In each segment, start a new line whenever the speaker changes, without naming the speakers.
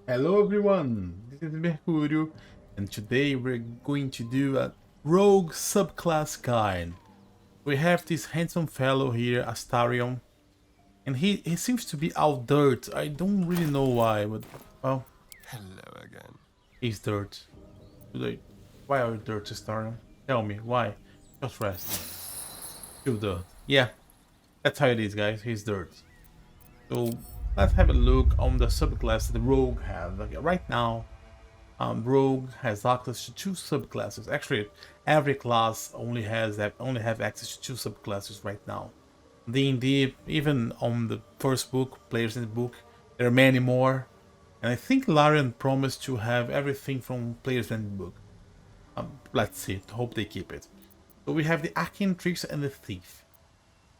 Hello everyone, this is Mercurio, and today we're going to do a rogue subclass guide. We have this handsome fellow here, Astarion, and he seems to be all dirt. I don't really know why, but well,
Hello again.
he's dirt. Why are you dirt, Astarion? Tell me, why? Just rest. Chill dirt. Yeah, that's how it is, guys. He's dirt. So let's have a look on the subclass that the rogue has. Okay, right now, Rogue has access to two subclasses. Actually, every class only have access to two subclasses right now. D&D, even on the first book, players in the book, there are many more. And I think Larian promised to have everything from players in the book. Let's see. Hope they keep it. So we have the Arcane Trickster and the Thief.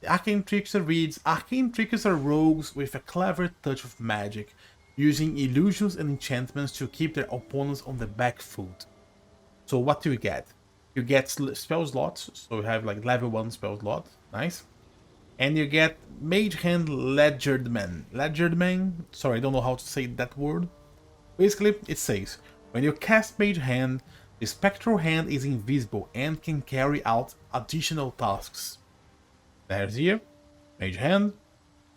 The Arcane Trickster reads, Arcane Tricksters are rogues with a clever touch of magic, using illusions and enchantments to keep their opponents on the back foot. So what do you get? You get spell slots, so you have like level 1 spell slot, nice. And you get Mage Hand Ledgerman. Ledgerman, sorry, I don't know how to say that word. Basically, it says, when you cast Mage Hand, the Spectral Hand is invisible and can carry out additional tasks. There's here, Mage Hand,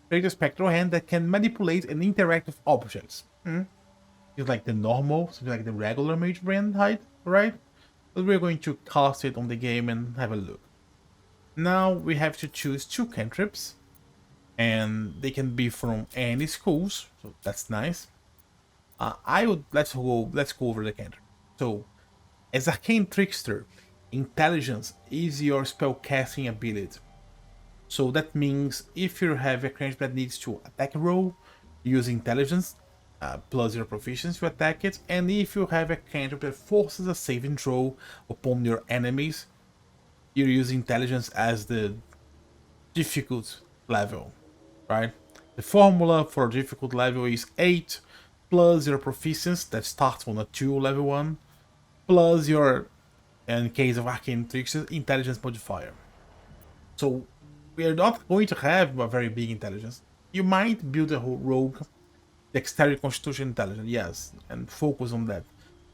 create a Spectral Hand that can manipulate and interact with objects. It's like the normal, something like the regular Mage Hand height, right? But we're going to cast it on the game and have a look. Now we have to choose two cantrips, and they can be from any schools, so that's nice. Let's go over the cantrip. So, as Arcane Trickster, Intelligence is your spellcasting ability. So that means if you have a cantrip that needs to attack a roll, use Intelligence plus your proficiency to attack it, and if you have a cantrip that forces a saving throw upon your enemies, you use Intelligence as the difficult level, right? The formula for difficult level is 8 plus your proficiency that starts on a 2 level 1 plus your, in case of Arcane Trickster, intelligence modifier. So we are not going to have a very big intelligence. You might build a whole rogue dexterity, constitution, intelligence, yes, and focus on that.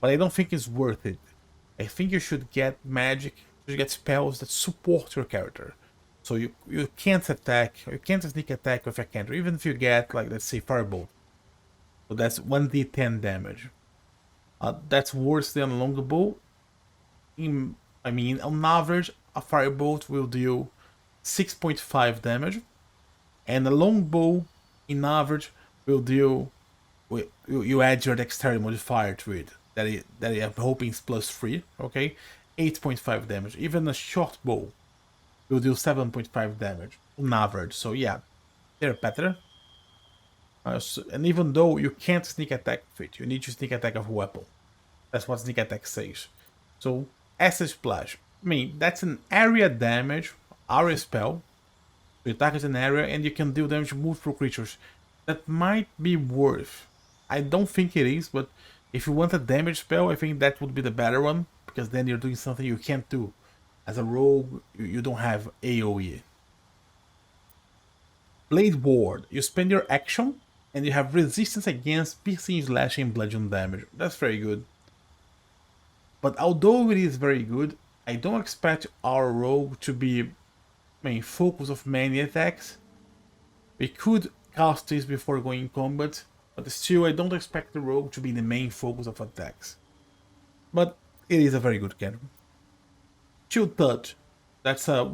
But I don't think it's worth it. I think you should get magic, you should get spells that support your character. So you can't attack, you can't sneak attack with a cantrip, even if you get, like, let's say, Firebolt. So that's 1d10 damage. That's worse than a longbow. I mean, on average, a Firebolt will deal 6.5 damage, and a longbow, in average, will deal. You add your dexterity modifier to it. That I'm hoping is +3. Okay, 8.5 damage. Even a short bow will do 7.5 damage on average. So yeah, they're better. And even though you can't sneak attack with it, you need to sneak attack of a weapon. That's what sneak attack says. So Acid Splash. I mean, that's an area damage, area spell. You attack an area and you can deal damage to multiple creatures. That might be worth. I don't think it is, but if you want a damage spell, I think that would be the better one, because then you're doing something you can't do. As a rogue, you don't have AoE. Blade Ward. You spend your action and you have resistance against piercing, slashing, and bludgeon damage. That's very good. But although it is very good, I don't expect our rogue to be main focus of many attacks. We could cast this before going in combat, but still I don't expect the rogue to be the main focus of attacks. But it is a very good cantrip. Chill Touch. That's a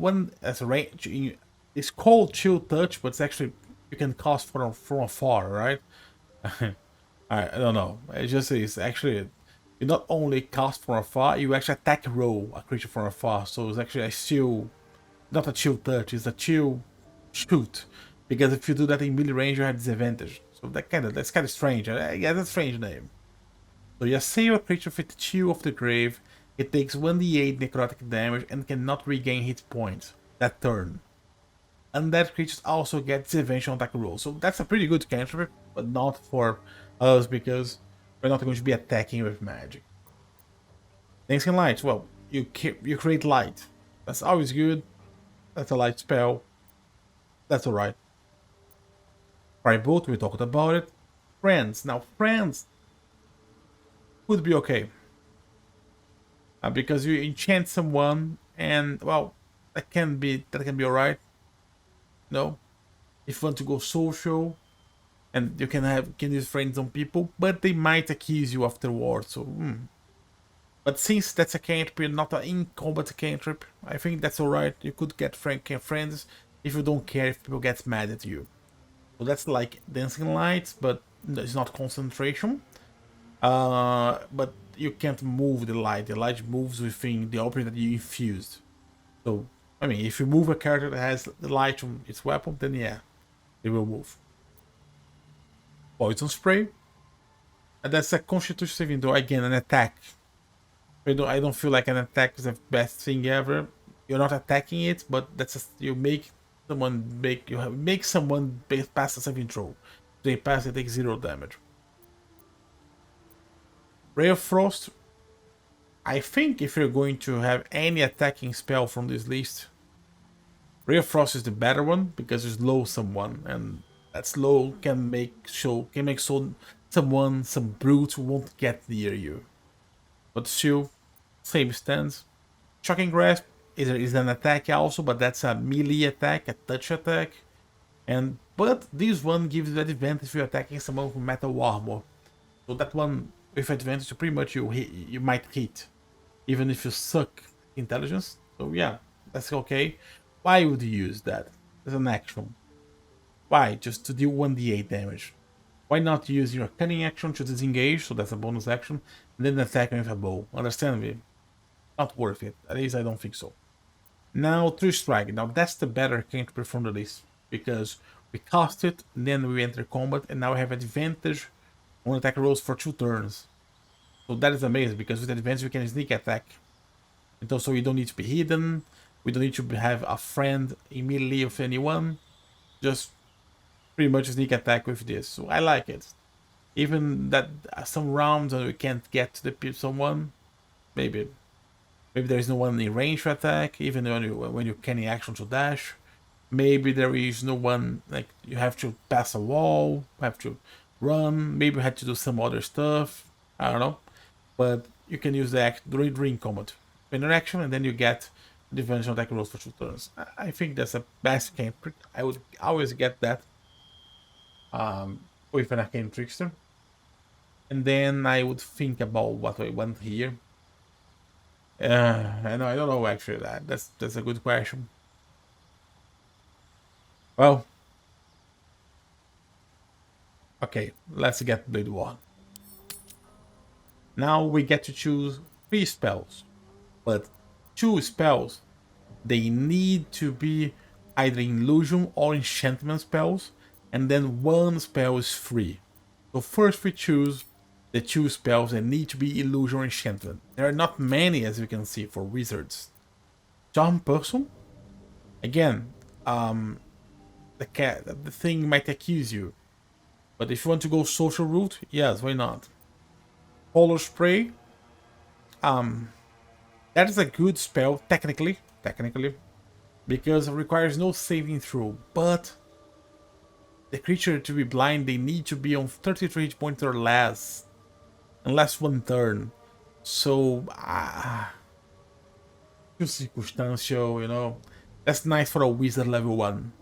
range. It's called Chill Touch, but it's actually you can cast from afar, right? I don't know. It just is actually you not only cast from afar, you actually attack roll a creature from afar. So it's actually a chill, not a chill touch, it's a chill shoot. Because if you do that in melee range, you have disadvantage. So that's kind of strange. Yeah, that's a strange name. So you assail a creature with Chill of the Grave. It takes 1d8 necrotic damage and cannot regain hit points that turn. Undead creatures also get disadvantage on attack rolls. So that's a pretty good cantrip, but not for us because we're not going to be attacking with magic. Dancing Light, well, you create light. That's always good. That's a light spell. That's alright. Firebolt, we talked about it. Friends. Now, friends would be okay. Because you enchant someone, and well, that can be alright. No, if you want to go social, and you can use friends on people, but they might accuse you afterwards. So, but since that's a cantrip, not an in-combat cantrip, I think that's alright. You could get friends if you don't care if people get mad at you. So that's like dancing lights, but it's not concentration. But you can't move the light. The light moves within the object that you infused. So, I mean, if you move a character that has the light from its weapon, then yeah, it will move. Poison spray. And that's a constitution saving throw. Again, an attack. I don't feel like an attack is the best thing ever. You're not attacking it, but you make someone pass a saving throw. They pass, they take 0 damage. Ray of Frost. I think if you're going to have any attacking spell from this list, Ray of Frost is the better one because you slow someone, and that slow can make someone, some brute won't get near you. But still, same stance. Shocking Grasp is an attack also, but that's a melee attack, a touch attack. But this one gives you advantage if you're attacking someone with metal armor. So that one with advantage, pretty much you might hit, even if you suck intelligence. So yeah, that's okay. Why would you use that as an action? Why? Just to deal 1d8 damage. Why not use your cunning action to disengage, so that's a bonus action, and then attack with a bow? Understand me? Not worth it. At least I don't think so. Now, True Strike. Now, that's the better cantrip from the list, because we cast it, then we enter combat, and now we have advantage on attack rolls for 2 turns. So that is amazing, because with advantage we can sneak attack. And also we don't need to be hidden, we don't need to have a friend immediately with anyone, just pretty much sneak attack with this. So I like it. Even that some rounds when we can't get to the someone, maybe there is no one in range to attack, even when you can action to dash. Maybe there is no one, like you have to pass a wall, have to run, maybe you had to do some other stuff, I don't know. But you can use the act during combat. Interaction, and then you get the advantage attack rolls for 2 turns. I think that's the best cantrip. I would always get that with an Arcane Trickster. And then I would think about what I want here. I don't know actually. That's a good question. Well, okay, let's get Blade War. Now we get to choose 3 spells, but 2 spells, they need to be either illusion or enchantment spells, and then 1 spell is free. So first we choose the 2 spells that need to be illusion or enchantment. There are not many, as you can see, for wizards. Charm Person, again, the thing might accuse you, but if you want to go social route, yes, why not? Polar Spray, that is a good spell technically, because it requires no saving throw, but the creature to be blind, they need to be on 33 hit points or less, unless 1 turn. So, too circumstantial, you know. That's nice for a wizard level 1.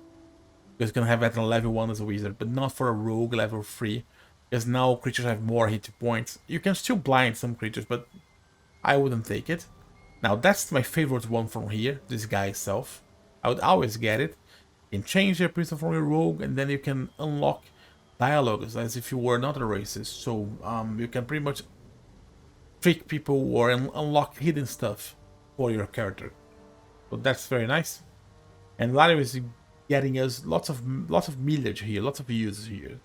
Because you can have that on level 1 as a wizard, but not for a rogue level 3. Because now creatures have more hit points. You can still blind some creatures, but I wouldn't take it. Now that's my favorite one from here, this guy itself. I would always get it. You can change your person from your rogue, and then you can unlock dialogues as if you were not a racist. So you can pretty much trick people or unlock hidden stuff for your character. So that's very nice. And Larium is getting us lots of millage here, lots of uses here.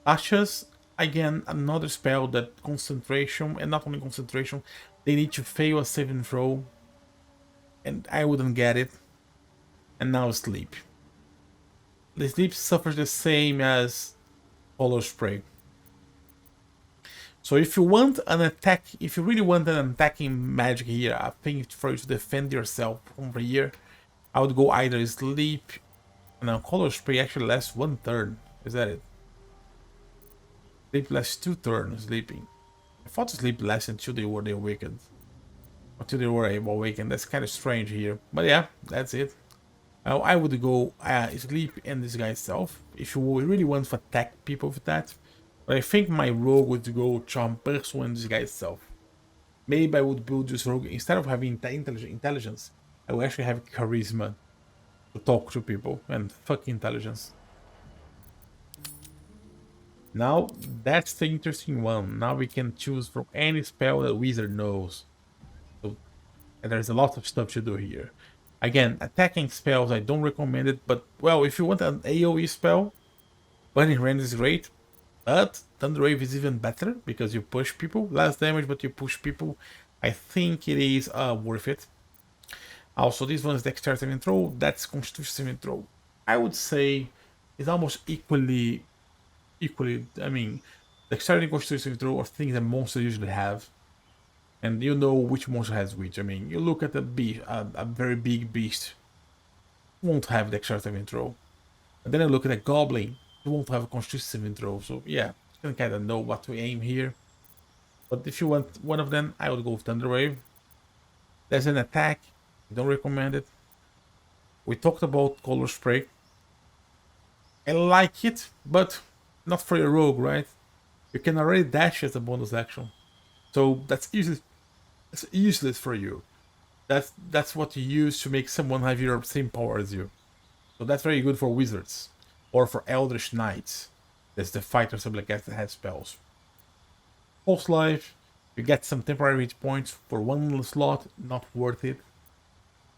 Ashes, again, another spell that concentration, and not only concentration, they need to fail a saving throw, and I wouldn't get it. And now Sleep. The Sleep suffers the same as Polar Spray. So if you want an attack, if you really want an attacking magic here, I think for you to defend yourself from here, I would go either Sleep, and now Color Spray actually lasts 1 turn. Is that it? Sleep lasts 2 turns sleeping. fall asleep less until they awakened. Until they were awakened. That's kind of strange here. But yeah, that's it. I would go sleep in this guy itself if you really want to attack people with that. But I think my rogue would go charm person in this guy itself. Maybe I would build this rogue instead of having intelligence. I will actually have charisma to talk to people and fuck intelligence. Now that's the interesting one. Now we can choose from any spell that wizard knows. So and there's a lot of stuff to do here. Again, attacking spells I don't recommend it, but well, if you want an AoE spell, Burning Rain is great. But Thunder Wave is even better because you push people. Less damage, but you push people. I think it is worth it. Also, this one is Dexterity saving throw. That's Constitution saving throw. I would say it's almost equally. I mean, Dexterity and Constitution saving throw are things that monsters usually have, and you know which monster has which. I mean, you look at a very big beast, won't have Dexterity saving throw, and then I look at a goblin. You won't have a Constitution saving throw, so yeah, you can kind of know what to aim here. But if you want one of them, I would go with Thunder Wave. There's an attack, I don't recommend it. We talked about Color Spray. I like it, but not for your rogue, right? You can already dash as a bonus action, so that's useless for you. That's what you use to make someone have your same power as you. So that's very good for wizards. Or for Eldritch Knights. That's the fighter subclass that has spells. Pulse Life, you get some temporary hit points for one slot, not worth it.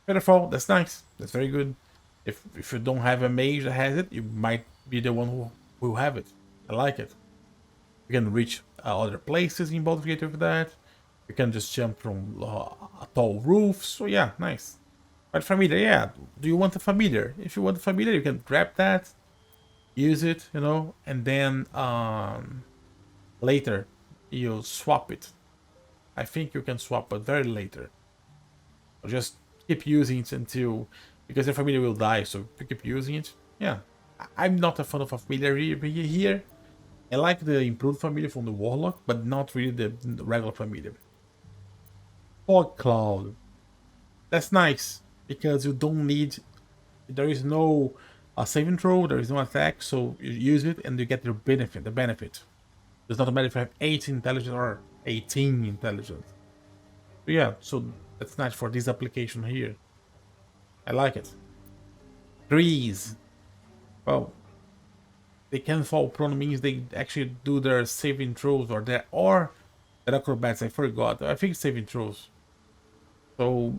Featherfall, that's nice, that's very good. If you don't have a mage that has it, you might be the one who will have it. I like it. You can reach other places in Baldur's Gate with that. You can just jump from tall roofs, so yeah, nice. But familiar, yeah, do you want a familiar? If you want a familiar, you can grab that. Use it, you know, and then later you swap it. I think you can swap, but very later. So just keep using it until, because your familiar will die, so you keep using it. Yeah, I'm not a fan of a familiar here. I like the improved familiar from the warlock, but not really the regular familiar. Fog Cloud, that's nice because you don't need. There is no saving throw, there is no attack, so you use it and you get your benefit. The benefit. It's not matter if you have 18 intelligence or 18 intelligence. So yeah, so that's nice for this application here. I like it. Trees. Well, they can fall prone means they actually do their saving throws or their acrobats. I forgot. I think saving throws. So,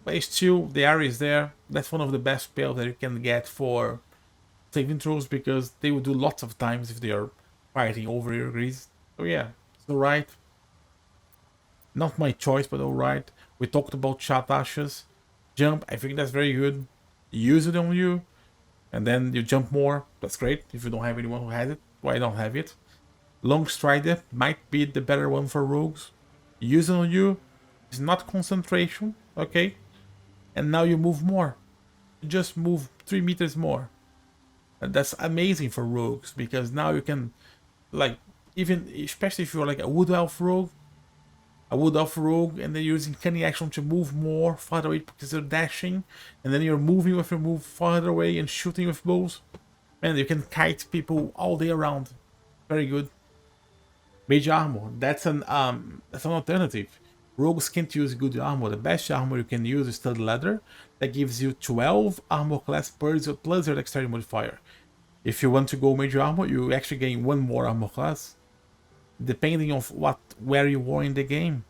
but still, the area is there. That's one of the best spells that you can get for saving throws because they will do lots of times if they are fighting over your grease. So yeah, it's alright. Not my choice, but alright. We talked about Shot Ashes. Jump, I think that's very good. Use it on you, and then you jump more. That's great. If you don't have anyone who has it, why not have it? Long Strider might be the better one for rogues. Use it on you. It's not concentration, okay? And now you move more. You just move 3 meters more. And that's amazing for rogues because now you can, like, even especially if you're like a wood elf rogue, and then you're using cunning action to move more farther away because you're dashing, and then you're moving with your move farther away and shooting with bows. Man, you can kite people all day around. Very good. Mage armor. That's an alternative. Rogues can't use good armor. The best armor you can use is stud leather. That gives you 12 armor class plus your dexterity modifier. If you want to go mage armor, you actually gain 1 more armor class. Depending on where you are in the game.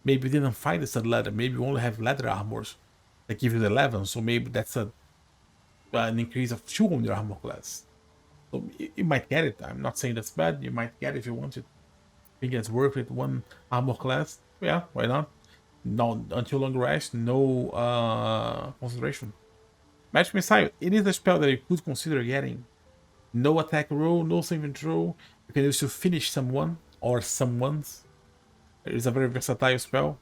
Maybe you didn't find the stud leather. Maybe you only have leather armors that give you the 11. So maybe that's an increase of 2 on your armor class. So you might get it. I'm not saying that's bad. You might get it if you want it. I think it's worth it. 1 armor class. Yeah, why not? No, until long rest, no concentration. Magic Missile, it is a spell that you could consider getting. No attack roll, no saving throw. You can use to finish someone or someone's. It is a very versatile spell.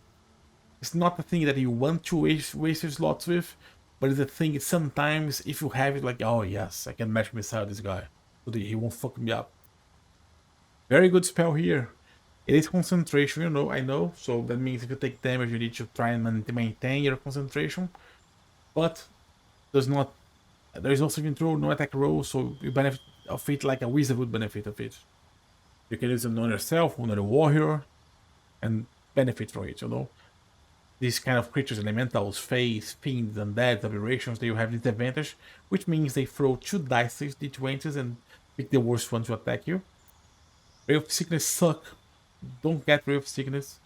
It's not a thing that you want to waste your slots with, but it's a thing sometimes if you have it like, oh yes, I can Magic Missile this guy. So he won't fuck me up. Very good spell here. It is concentration, you know, I know. So that means if you take damage, you need to try and maintain your concentration. But does not. There is no saving throw, no attack roll, so you benefit of it like a wizard would benefit of it. You can use them on yourself, on a warrior, and benefit from it, you know. These kind of creatures, elementals, fays, fiends, undead, aberrations, they will have this advantage, which means they throw 2 dice, d20s, and pick the worst one to attack you. Ray of Sickness suck. Don't get Ray of Sickness.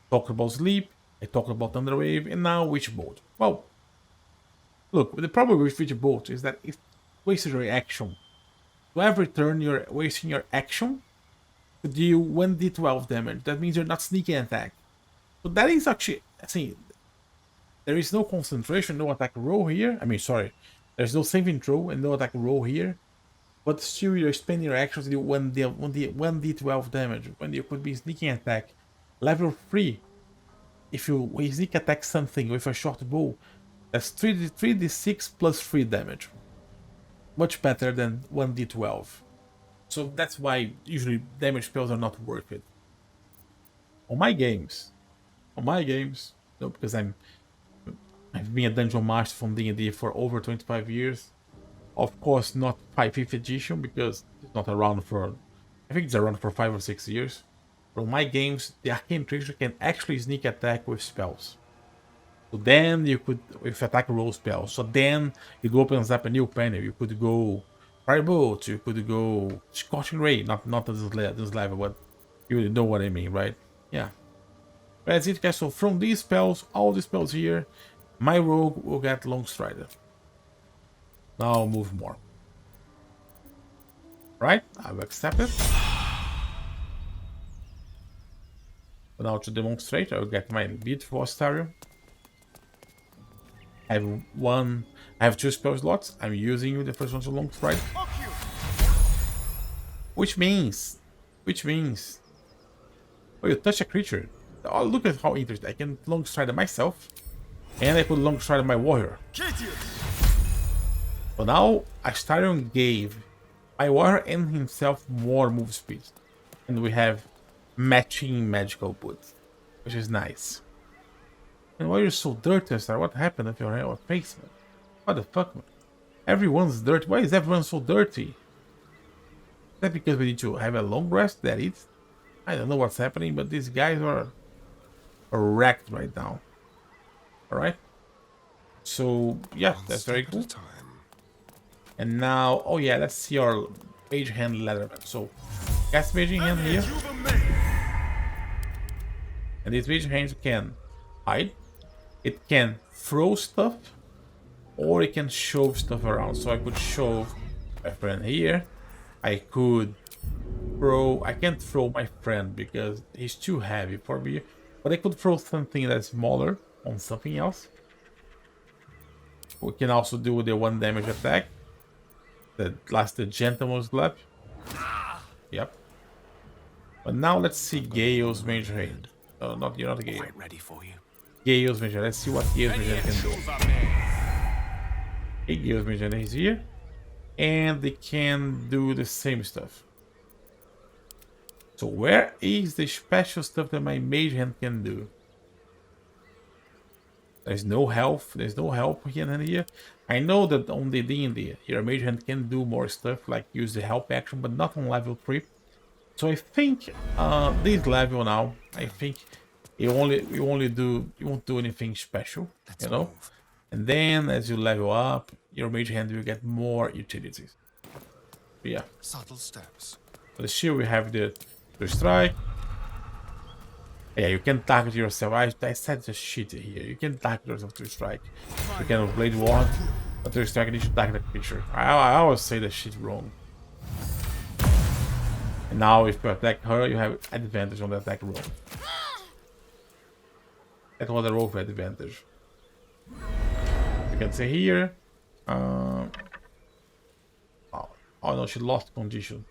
Talked about Sleep, I talked about Thunderwave, and now Witch Bolt. Well, look, the problem with Witch Bolt is that it wastes your action. So every turn you're wasting your action to deal 1d12 damage. That means you're not sneaking attack. So that is actually, I think, there is no concentration, no attack roll here. I mean, sorry, there's no saving throw and no attack roll here. But still, you're spending your actions to do 1d12 damage when you could be sneaking attack. Level 3, if you sneak attack something with a short bow, that's 3d6 plus 3 damage. Much better than 1d12. So that's why usually damage spells are not worth it. On my games, no, because I've been a dungeon master from D&D for over 25 years. Of course, not 5th edition because it's not around for. I think it's around for 5 or 6 years. But on my games, the Arcane Trickster can actually sneak attack with spells. So then you could, with attack roll spells. So then it opens up a new panel. You could go Firebolt, you could go Scorching Ray, not this level, but you know what I mean, right? Yeah. That's it, guys. So from these spells, all the spells here, my rogue will get Long Strider. Now I'll move more. Right? I've accepted. But now to demonstrate, I'll get my beautiful Astarion. I have 2 spell slots. I'm using the first one to Long Stride. Which means, oh, you touch a creature. Oh, look at how interesting. I can Long Stride myself, and I could Long Stride my warrior. So now Astarion gave my warrior and himself more move speed, and we have matching magical boots, which is nice. And why are you so dirty, Star? What happened with your face, man? What the fuck, man? Everyone's dirty. Why is everyone so dirty? Is that because we need to have a long rest? That is? I don't know what's happening, but these guys are wrecked right now. Alright? So, yeah, that's very cool. And now, oh yeah, let's see our Mage Hand Leatherman. So, cast Mage Hand here. And this Mage Hand can hide. It can throw stuff, or it can shove stuff around. So I could shove my friend here. I could throw. I can't throw my friend because he's too heavy for me. But I could throw something that's smaller on something else. We can also do the 1 damage attack that lasts the Gentleman's Lap. Yep. But now let's see Gale's Mage Hand. No, you're not Gale.
Quite ready for you.
Gale's Mage Hand. Let's see what Gale's Mage Hand can do. Okay, Gale's Mage Hand is here. And they can do the same stuff. So where is the special stuff that my Mage Hand can do? There's no health. There's no help here and here. I know that on the D&D, your Mage Hand can do more stuff, like use the help action, but not on level 3. So I think this level now, I think you won't do anything special, you know. And then as you level up, your Mage Hand will get more utilities. But yeah.
Subtle steps.
For the shield, we have the strike. Yeah, you can target yourself. I said the shit here. You can target yourself to strike. You can Blade Ward, but to strike, you need to target the creature. I always say the shit wrong. And now, if you attack her, you have advantage on the attack roll. That was a roll for advantage. You can see here. Oh no, she lost condition.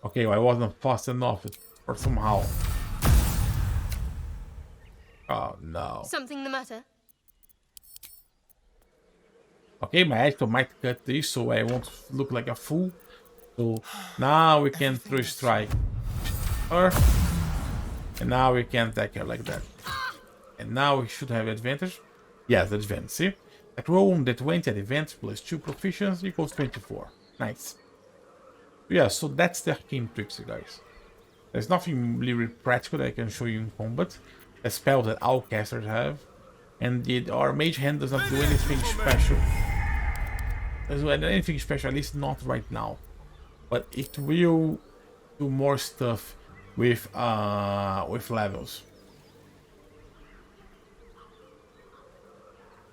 Okay, well, I wasn't fast enough, or somehow. Oh no.
Something the matter?
Okay, my editor might cut this so I won't look like a fool. So now we can throw strike. her. And now we can attack her like that. And now we should have advantage. Yes, advantage. See? Like roll on the 20 at advantage plus 2 proficiency equals 24. Nice. Yeah, so that's the Arcane Trickster, guys. There's nothing really practical that I can show you in combat. A spell that all casters have. And our mage hand does not do anything special. Doesn't do anything special, at least not right now. But it will do more stuff with levels.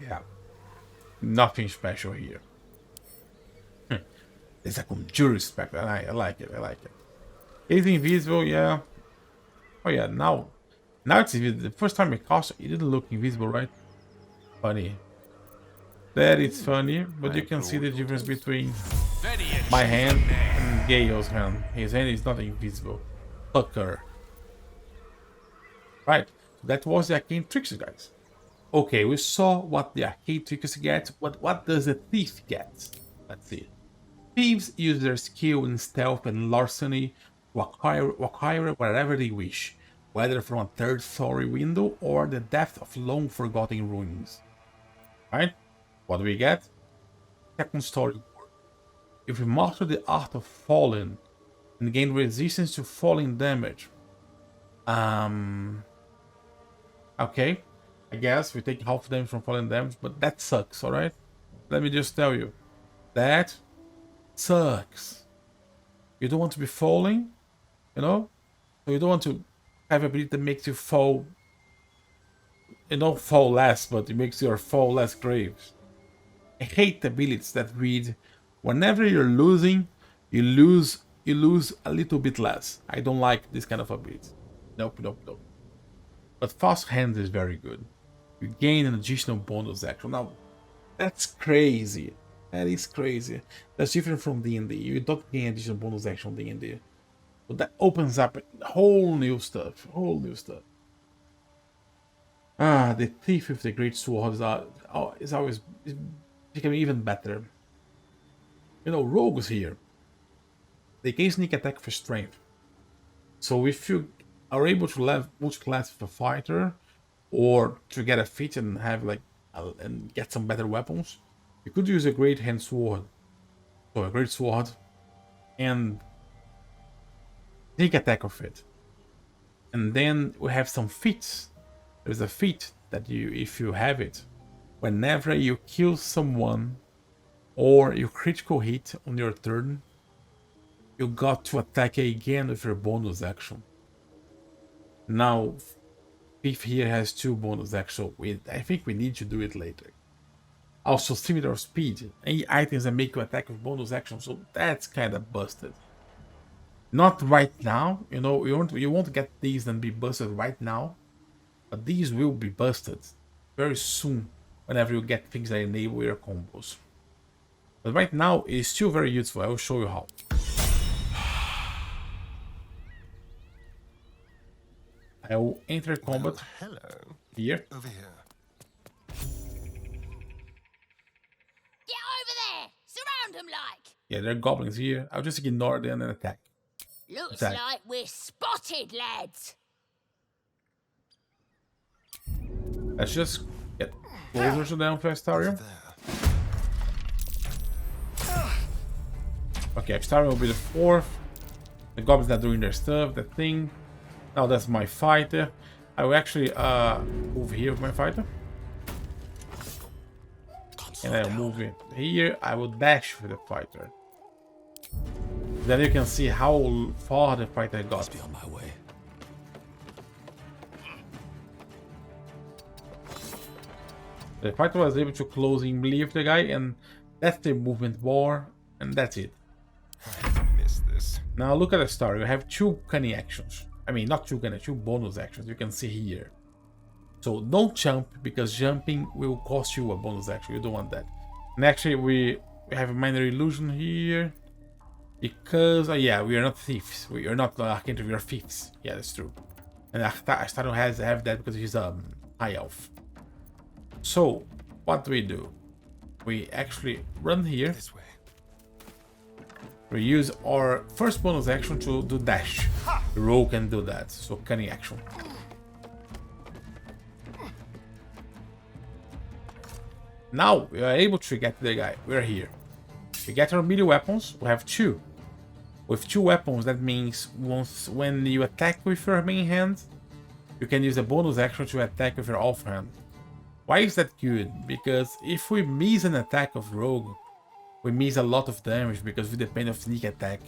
Yeah. Nothing special here. It's a conjurer spec. I like it. I like it. It's invisible, yeah. Oh yeah, now it's invisible. The first time I cast it didn't look invisible, right? Funny. That is funny, but you can see the difference between my hand and Gale's hand. His hand is not invisible. Fucker. Right, that was the Arcane Trickster, guys. Okay, we saw what the Arcane Trickster gets, but what does the Thief get? Let's see. Thieves use their skill in stealth and larceny to acquire whatever they wish, whether from a third-story window or the depth of long-forgotten ruins. Right? What do we get? Second story. If we master the art of falling and gain resistance to falling damage. Okay. I guess we take half damage from falling damage, but that sucks, alright? Let me just tell you. That sucks. You don't want to be falling, you know? So you don't want to have a ability that makes you fall. You don't fall less, but it makes your fall less graves. I hate abilities that read, whenever you're losing, you lose a little bit less. I don't like this kind of ability. Nope. But Fast Hand is very good. You gain an additional bonus action. Now, that's crazy. That is crazy. That's different from D&D. You don't gain additional bonus action on D&D. But that opens up whole new stuff. The Thief with the Great Sword is always becoming even better. You know, rogues here, they gain sneak attack for strength. So if you are able to multi-class with a fighter, or to get a feat and have and get some better weapons, you could use a Great Hand Sword. So a Great Sword and sneak attack of it. And then we have some feats. There's a feat that if you have it, whenever you kill someone or you critical hit on your turn, you got to attack again with your bonus action. Now, Thief here has 2 bonus actions, so I think we need to do it later. Also, similar speed. Any items that make you attack with bonus action, so that's kind of busted. Not right now, you know, you won't get these and be busted right now. But these will be busted very soon whenever you get things that enable your combos. But right now, it is still very useful. I will show you how. I will enter combat here.
Over here.
Get over there! Surround them like!
Yeah, there are goblins here. I'll just ignore them and attack.
Looks like we're spotted, lads.
Let's just get closer to them first, Astarion. Okay, Astarion will be the 4th. The goblins are doing their stuff, the thing. Now that's my fighter. I will actually move here with my fighter. And I'll move it here. I will dash with the fighter. Then you can see how far the fighter got.
Be on my way.
The fighter was able to close in melee with the guy, and that's the movement bar, and that's it.
I missed this.
Now look at the star. You have 2 cunning actions. I mean, not 2 cunning, 2 bonus actions. You can see here. So don't jump, because jumping will cost you a bonus action. You don't want that. And actually, we have a minor illusion here. Because, yeah, we are not thieves. We are not Arcane Tricksters, we are thieves. Yeah, that's true. And Astarion has to have that because he's a high elf. So, what do? We actually run here.
This way.
We use our first bonus action to do dash.
Ha!
The rogue can do that, so cunning action. Now we are able to get the guy. We're here. We get our melee weapons. We have 2. With 2 weapons, that means when you attack with your main hand, you can use a bonus action to attack with your offhand. Why is that good? Because if we miss an attack of rogue, we miss a lot of damage because we depend on sneak attack.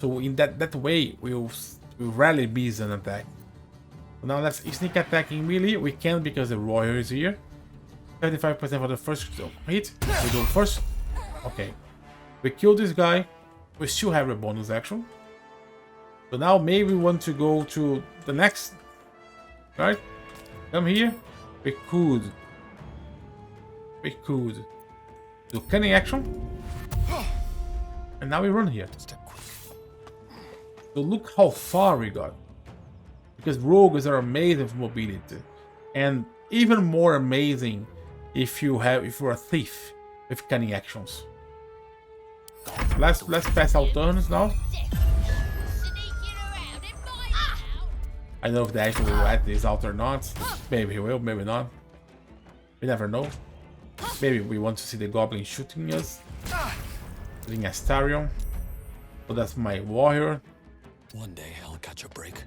So in that way, we'll rarely miss an attack. So now let's sneak attack in melee. We can because the warrior is here. 75% for the first hit. We do it first. Okay. We kill this guy. We still have a bonus action. So now maybe we want to go to the next. Right? Come here. We could do cunning action. And now we run here. So look how far we got. Because rogues are amazing for mobility. And even more amazing if you're a thief with cunning actions. Let's pass out turns now. I don't know if the action will let this out or not. Maybe he will, maybe not. We never know. Maybe we want to see the goblin shooting us. Shooting Astarion. So that's my warrior.
One day I'll catch a break.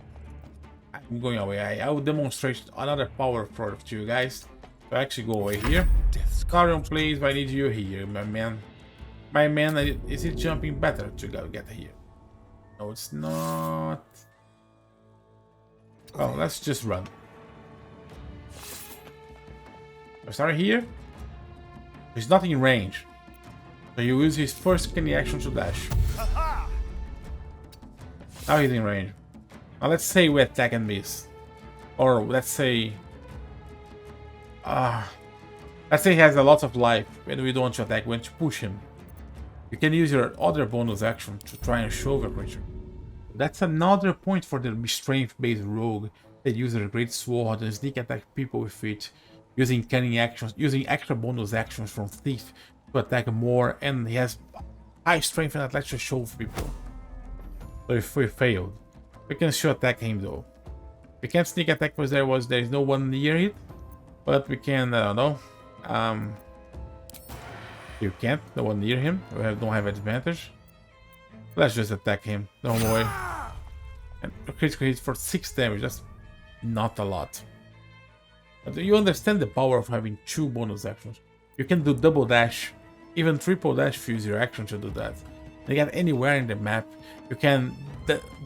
I'm going away. I will demonstrate another power for you guys. So actually go away here. Astarion, please, I need you here, my man. My man, is it jumping better to go get here? No, it's not. Oh, let's just run. I start here. He's not in range. So you use his first cunning action to dash. Now he's in range. Now let's say we attack and miss. Or let's say he has a lot of life and we don't want to attack, we want to push him. You can use your other bonus action to try and shove a creature. That's another point for the strength-based rogue that uses a great sword and sneak attack people with it, using cunning actions, using extra bonus actions from Thief to attack more, and he has high strength and athletics to shove people. So if we failed, we can still attack him though. We can't sneak attack because there is no one near it, but we can, I don't know. You can't, no one near him. We don't have advantage. Let's just attack him. Don't worry. And a critical hit for 6 damage. That's not a lot. But you understand the power of having 2 bonus actions. You can do double dash, even triple dash if you use your action to do that. You get anywhere in the map. You can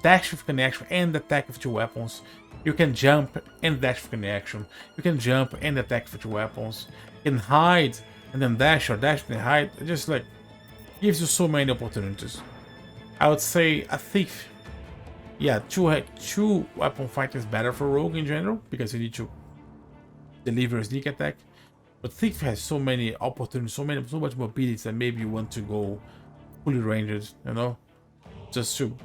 dash with cunning action and attack with 2 weapons. You can jump and dash with cunning action. You can jump and attack with 2 weapons. You can hide and then dash, or dash and hide. It just like gives you so many opportunities. I would say a thief. Yeah, two weapon fight is better for rogue in general because you need to deliver a sneak attack. But thief has so many opportunities, so much mobility that maybe you want to go fully ranged, you know, just to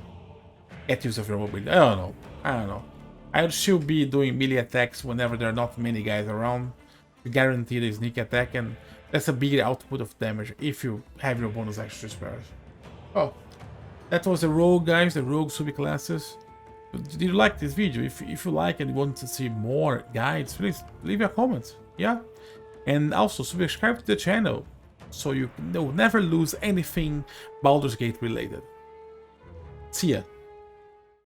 get use of your mobility. I don't know. I would still be doing melee attacks whenever there are not many guys around to guarantee the sneak attack, and that's a bigger output of damage if you have your bonus action spares. Oh, that was the rogue, guys, the rogue subclasses. Did you like this video? If you like and want to see more guides, please leave a comment. Yeah, and also subscribe to the channel so you will never lose anything Baldur's Gate related. See ya.